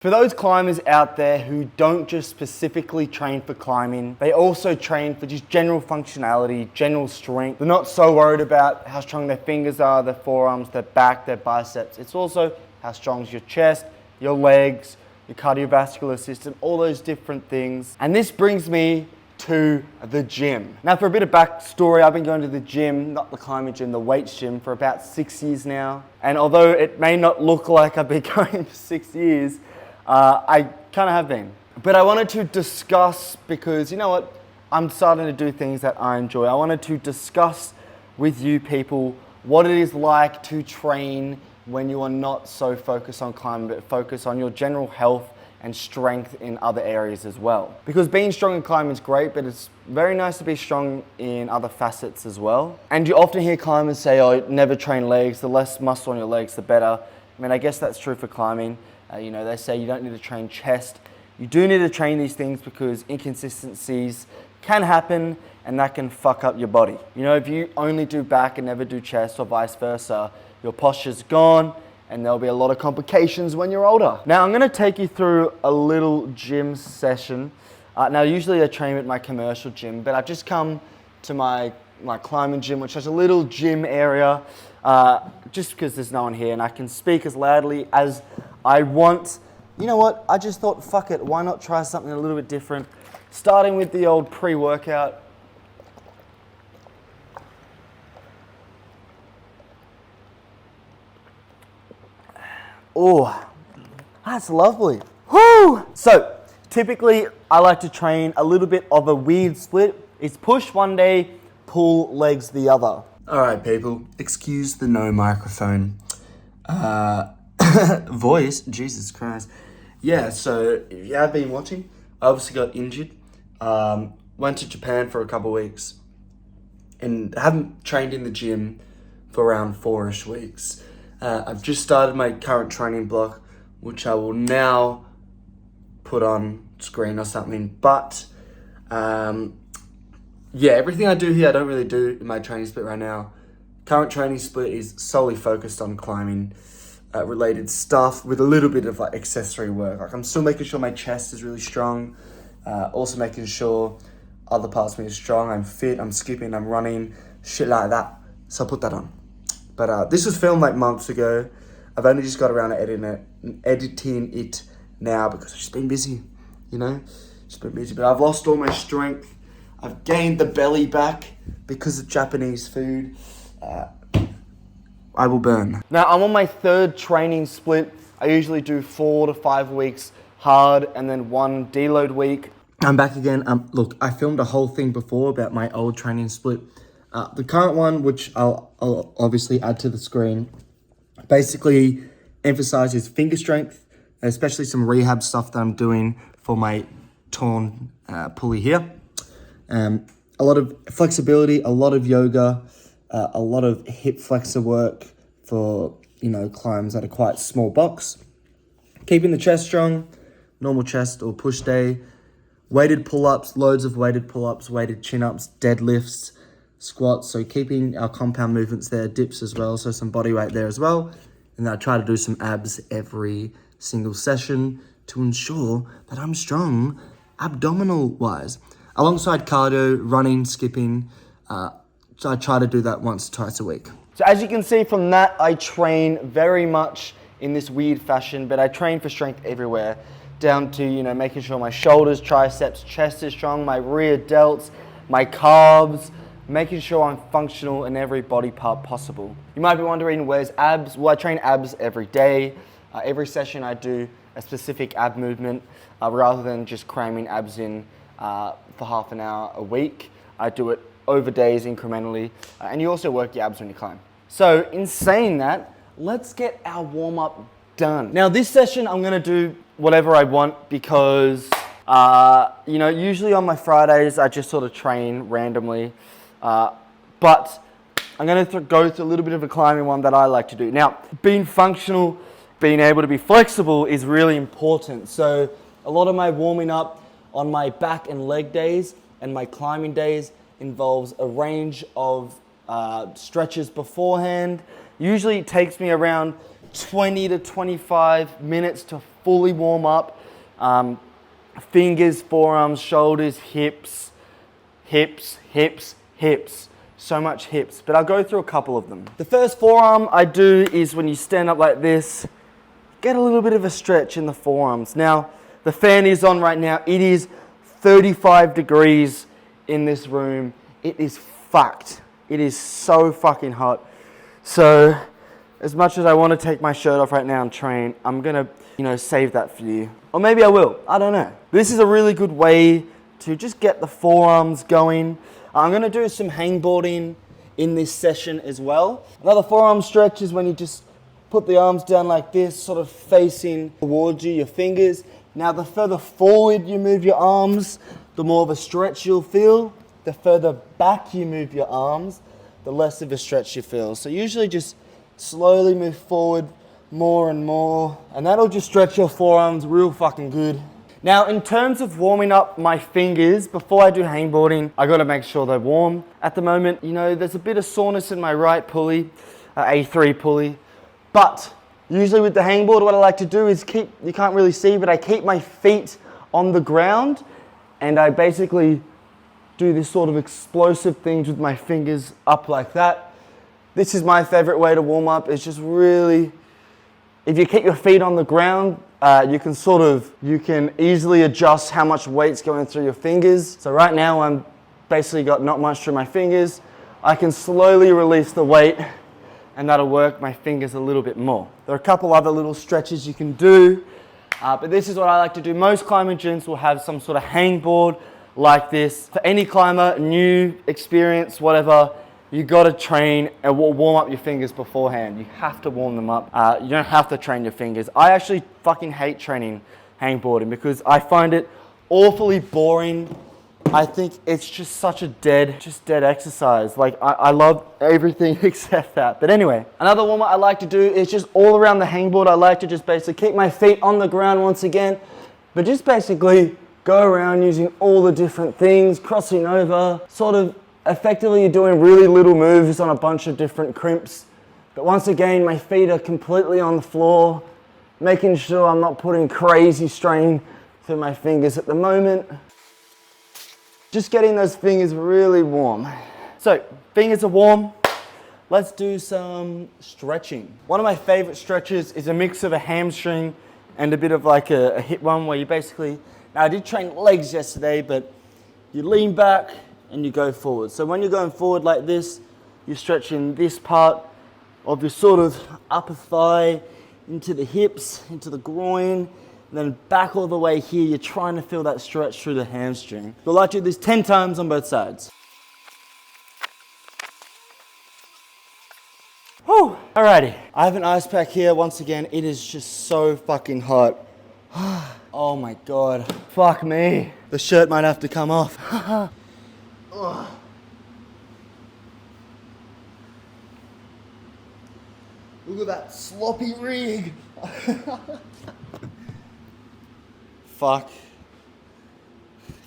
For those climbers out there who don't just specifically train for climbing, they also train for just general functionality, general strength. They're not so worried about how strong their fingers are, their forearms, their back, their biceps. It's also how strong is your chest, your legs, your cardiovascular system, all those different things. And this brings me to the gym. Now for a bit of backstory, I've been going to the gym, not the climbing gym, the weights gym, for about 6 years now. And although it may not look like I've been going for 6 years, I kind of have been. But I wanted to discuss, because you know what, I'm starting to do things that I enjoy. I wanted to discuss with you people what it is like to train when you are not so focused on climbing, but focus on your general health and strength in other areas as well. Because being strong in climbing is great, but it's very nice to be strong in other facets as well. And you often hear climbers say, oh, never train legs, the less muscle on your legs, the better. I mean, I guess that's true for climbing. You know, they say you don't need to train chest. You do need to train these things because inconsistencies can happen and that can fuck up your body. You know, if you only do back and never do chest or vice versa, your posture's gone and there'll be a lot of complications when you're older. Now, I'm gonna take you through a little gym session. Now, usually I train at my commercial gym, but I've just come to my climbing gym, which has a little gym area, just because there's no one here and I can speak as loudly as I want. You know what, I just thought, fuck it, why not try something a little bit different? Starting with the old pre-workout. Oh, that's lovely. Woo! So, typically, I like to train a little bit of a weird split. It's push one day, pull legs the other. All right, people, excuse the no microphone. Voice, Jesus Christ. Yeah, so if you have been watching, I obviously got injured. Went to Japan for a couple of weeks and haven't trained in the gym for around 4-ish weeks. I've just started my current training block, which I will now put on screen or something. But yeah, everything I do here, I don't really do in my training split right now. Current training split is solely focused on climbing related stuff with a little bit of like accessory work. Like I'm still making sure my chest is really strong. Also making sure other parts of me are strong. I'm fit, I'm skipping, I'm running, shit like that. So I'll put that on. But this was filmed like months ago. I've only just got around to editing it now because I've just been busy, you know? Just been busy, but I've lost all my strength. I've gained the belly back because of Japanese food. I will burn. Now I'm on my 3rd training split. I usually do 4 to 5 weeks hard and then 1 deload week. I'm back again. Look, I filmed a whole thing before about my old training split. The current one, which I'll obviously add to the screen, basically emphasizes finger strength, especially some rehab stuff that I'm doing for my torn pulley here. A lot of flexibility, a lot of yoga, a lot of hip flexor work for, you know, climbs at a quite small box. Keeping the chest strong, normal chest or push day, weighted pull-ups, loads of weighted pull-ups, weighted chin-ups, deadlifts, squats. So keeping our compound movements there, dips as well, so some body weight there as well. And then I try to do some abs every single session to ensure that I'm strong abdominal-wise. Alongside cardio, running, skipping, so I try to do that once or twice a week. So as you can see from that, I train very much in this weird fashion, but I train for strength everywhere, down to, you know, making sure my shoulders, triceps, chest is strong, my rear delts, my calves, making sure I'm functional in every body part possible. You might be wondering, where's abs? Well, I train abs every day. Every session I do a specific ab movement rather than just cramming abs in for half an hour a week. I do it over days incrementally, and you also work your abs when you climb. So in saying that, let's get our warm-up done. Now this session I'm gonna do whatever I want because, you know, usually on my Fridays I just sort of train randomly, but I'm gonna go through a little bit of a climbing one that I like to do. Now, being functional, being able to be flexible is really important. So a lot of my warming up on my back and leg days and my climbing days involves a range of stretches beforehand. Usually it takes me around 20 to 25 minutes to fully warm up. Fingers, forearms, shoulders, hips, hips, hips, hips. So much hips, but I'll go through a couple of them. The first forearm I do is when you stand up like this, get a little bit of a stretch in the forearms. Now, the fan is on right now. It is 35 degrees in this room. It is fucked. It is so fucking hot. So, as much as I want to take my shirt off right now and train, I'm gonna, save that for you. Or maybe I will, I don't know. This is a really good way to just get the forearms going. I'm gonna do some hangboarding in this session as well. Another forearm stretch is when you just put the arms down like this, sort of facing towards you, your fingers. Now, the further forward you move your arms, the more of a stretch you'll feel. The further back you move your arms, the less of a stretch you feel. So usually just slowly move forward more and more, and that'll just stretch your forearms real fucking good. Now, in terms of warming up my fingers, before I do hangboarding, I gotta make sure they're warm. At the moment, there's a bit of soreness in my right pulley, A3 pulley, but usually with the hangboard, what I like to do is you can't really see, but I keep my feet on the ground, and I basically do this sort of explosive things with my fingers up like that. This is my favorite way to warm up. It's just really, if you keep your feet on the ground, you can easily adjust how much weight's going through your fingers. So right now I'm basically got not much through my fingers. I can slowly release the weight and that'll work my fingers a little bit more. There are a couple other little stretches you can do, but this is what I like to do. Most climbing gyms will have some sort of hangboard like this. For any climber, new experience, whatever, you gotta train and warm up your fingers beforehand. You have to warm them up. You don't have to train your fingers. I actually fucking hate training hangboarding because I find it awfully boring. I think it's just such a dead exercise. Like, I love everything except that. But anyway, another warm up I like to do is just all around the hangboard. I like to just basically keep my feet on the ground once again, but just basically go around using all the different things, crossing over, sort of effectively you're doing really little moves on a bunch of different crimps. But once again, my feet are completely on the floor, making sure I'm not putting crazy strain through my fingers at the moment. Just getting those fingers really warm. So, fingers are warm. Let's do some stretching. One of my favorite stretches is a mix of a hamstring and a bit of like a hip one where you basically, now I did train legs yesterday, but you lean back and you go forward. So when you're going forward like this, you're stretching this part of your sort of upper thigh into the hips, into the groin, and then back all the way here. You're trying to feel that stretch through the hamstring. You'll like to do this 10 times on both sides. Whew, alrighty. I have an ice pack here. Once again, it is just so fucking hot. Oh my God, fuck me. The shirt might have to come off. Look at that sloppy rig. Fuck.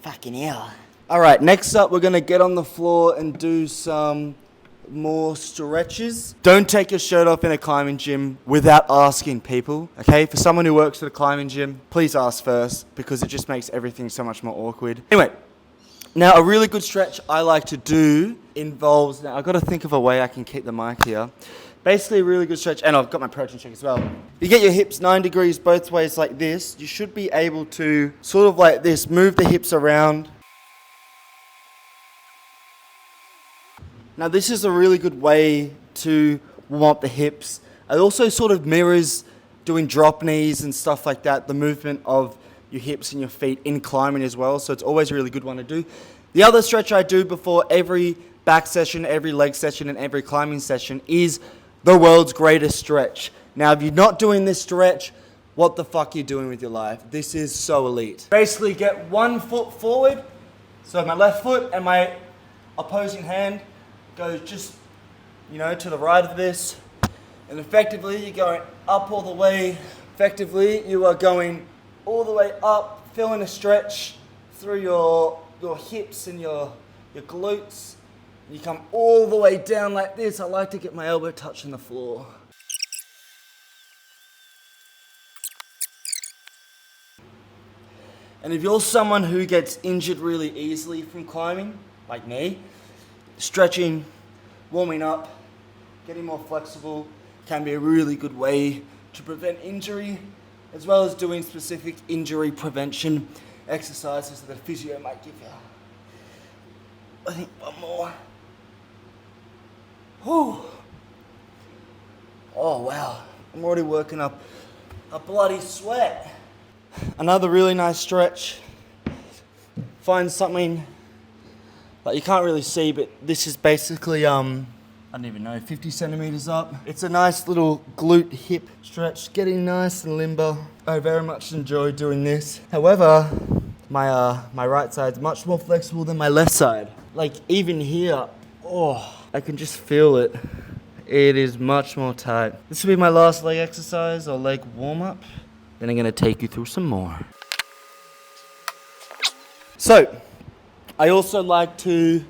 Fucking hell. All right, next up, we're gonna get on the floor and do some more stretches. Don't take your shirt off in a climbing gym without asking people, okay? For someone who works at a climbing gym, please ask first because it just makes everything so much more awkward. Anyway, now a really good stretch I like to do involves, now I've got to think of a way I can keep the mic here. Basically a really good stretch, and I've got my protein shake as well. You get your hips 9 degrees both ways like this. You should be able to sort of like this, move the hips around. Now this is a really good way to warm up the hips. It also sort of mirrors doing drop knees and stuff like that, the movement of your hips and your feet in climbing as well, so it's always a really good one to do. The other stretch I do before every back session, every leg session, and every climbing session is the world's greatest stretch. Now, if you're not doing this stretch, what the fuck are you doing with your life? This is so elite. Basically get 1 foot forward, so my left foot and my opposing hand goes just, to the right of this, and effectively you're going up all the way. Effectively, you are going all the way up, feeling a stretch through your hips and your glutes. You come all the way down like this. I like to get my elbow touching the floor. And if you're someone who gets injured really easily from climbing, like me, stretching, warming up, getting more flexible can be a really good way to prevent injury, as well as doing specific injury prevention exercises that the physio might give you. I think one more. Whew. Oh wow, I'm already working up a bloody sweat. Another really nice stretch. Find something that you can't really see, but this is basically, I don't even know, 50 centimeters up. It's a nice little glute hip stretch, getting nice and limber. I very much enjoy doing this. However, my right side's much more flexible than my left side. Like even here, oh, I can just feel it. It is much more tight. This will be my last leg exercise or leg warm up. Then I'm gonna take you through some more. So, I also like to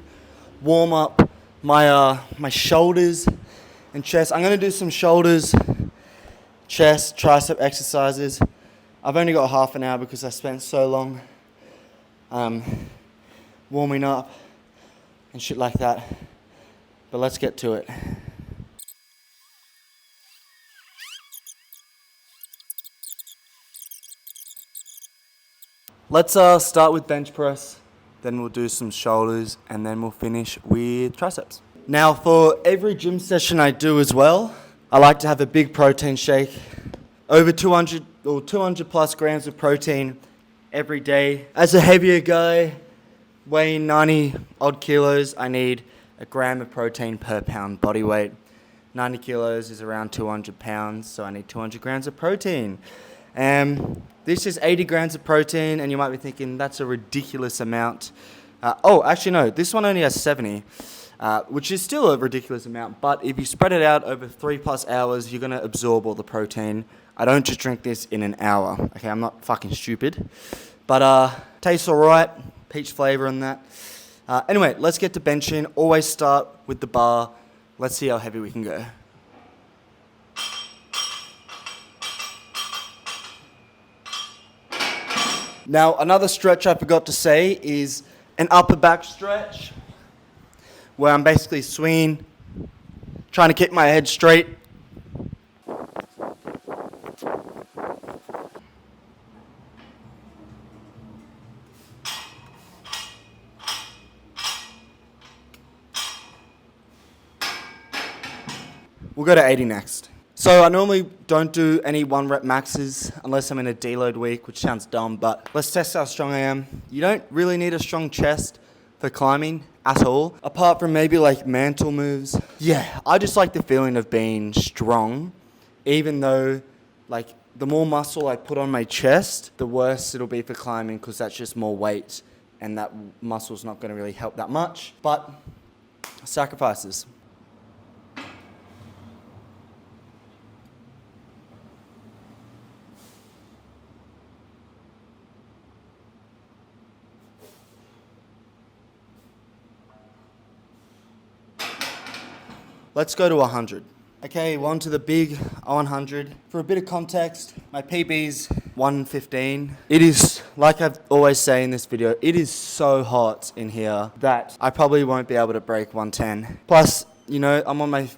warm up my shoulders and chest. I'm gonna do some shoulders, chest, tricep exercises. I've only got half an hour because I spent so long warming up and shit like that. But let's get to it. Let's start with bench press, then we'll do some shoulders, and then we'll finish with triceps. Now for every gym session I do as well, I like to have a big protein shake. Over 200 or 200 plus grams of protein every day. As a heavier guy, weighing 90 odd kilos, I need a gram of protein per pound body weight. 90 kilos is around 200 pounds, so I need 200 grams of protein. This is 80 grams of protein, and you might be thinking that's a ridiculous amount. Actually no, this one only has 70, which is still a ridiculous amount, but if you spread it out over 3+ hours, you're gonna absorb all the protein. I don't just drink this in an hour, okay, I'm not fucking stupid. But tastes alright, peach flavor on that. Anyway, let's get to benching. Always start with the bar. Let's see how heavy we can go. Now, another stretch I forgot to say is an upper back stretch, where I'm basically swinging, trying to keep my head straight. We'll go to 80 next. So I normally don't do any 1 rep maxes unless I'm in a deload week, which sounds dumb, but let's test how strong I am. You don't really need a strong chest for climbing at all, apart from maybe like mantle moves. Yeah, I just like the feeling of being strong, even though like the more muscle I put on my chest, the worse it'll be for climbing because that's just more weight and that muscle's not gonna really help that much, but sacrifices. Let's go to 100. Okay, on to the big 100. For a bit of context, my PB's 115. It is, like I've always say in this video, it is so hot in here that I probably won't be able to break 110. Plus, you know, I'm on my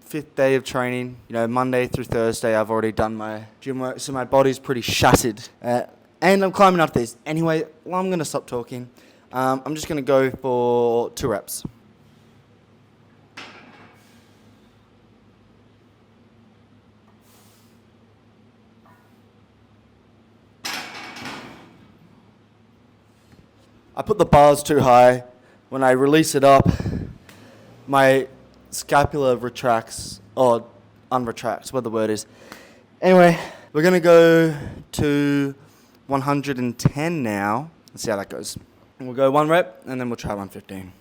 5th day of training. You know, Monday through Thursday, I've already done my gym work, so my body's pretty shattered. And I'm climbing up this. Anyway, well, I'm gonna stop talking. I'm just gonna go for 2 reps. I put the bars too high. When I release it up, my scapula retracts, or unretracts, what the word is. Anyway, we're gonna go to 110 now. Let's see how that goes. And we'll go 1 rep, and then we'll try 115.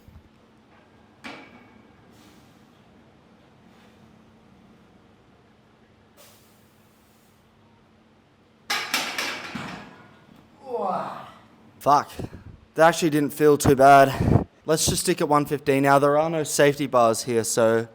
Fuck. That actually didn't feel too bad. Let's just stick at 115. Now, there are no safety bars here, so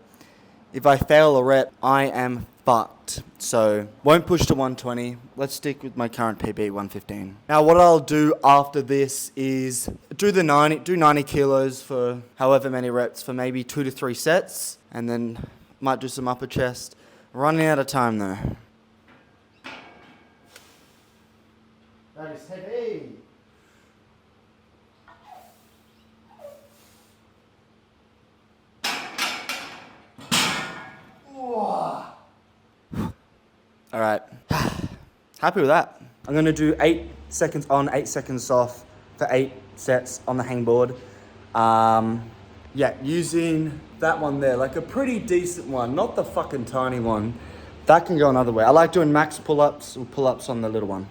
if I fail a rep, I am fucked. height. So won't push to 120. Let's stick with my current PB, 115. Now what I'll do after this is do 90 kilos for however many reps for maybe 2 to 3 sets, and then might do some upper chest. Running out of time though. That is heavy. All right, happy with that. I'm gonna do 8 seconds on, 8 seconds off for 8 sets on the hangboard. Yeah, using that one there, like a pretty decent one, not the fucking tiny one. That can go another way. I like doing max pull-ups or pull-ups on the little one.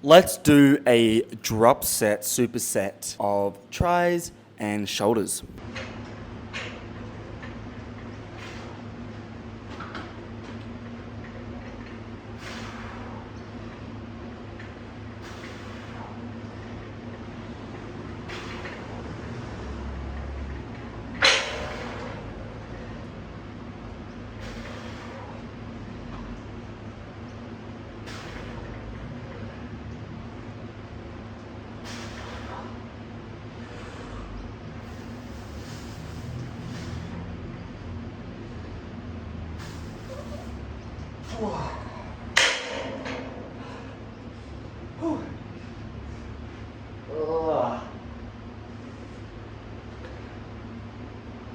Let's do a drop set, superset of tries and shoulders. Ugh.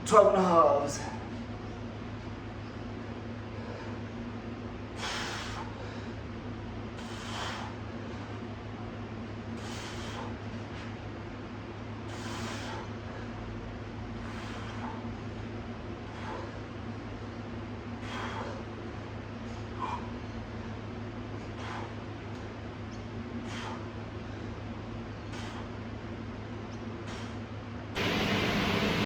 12 and a halves.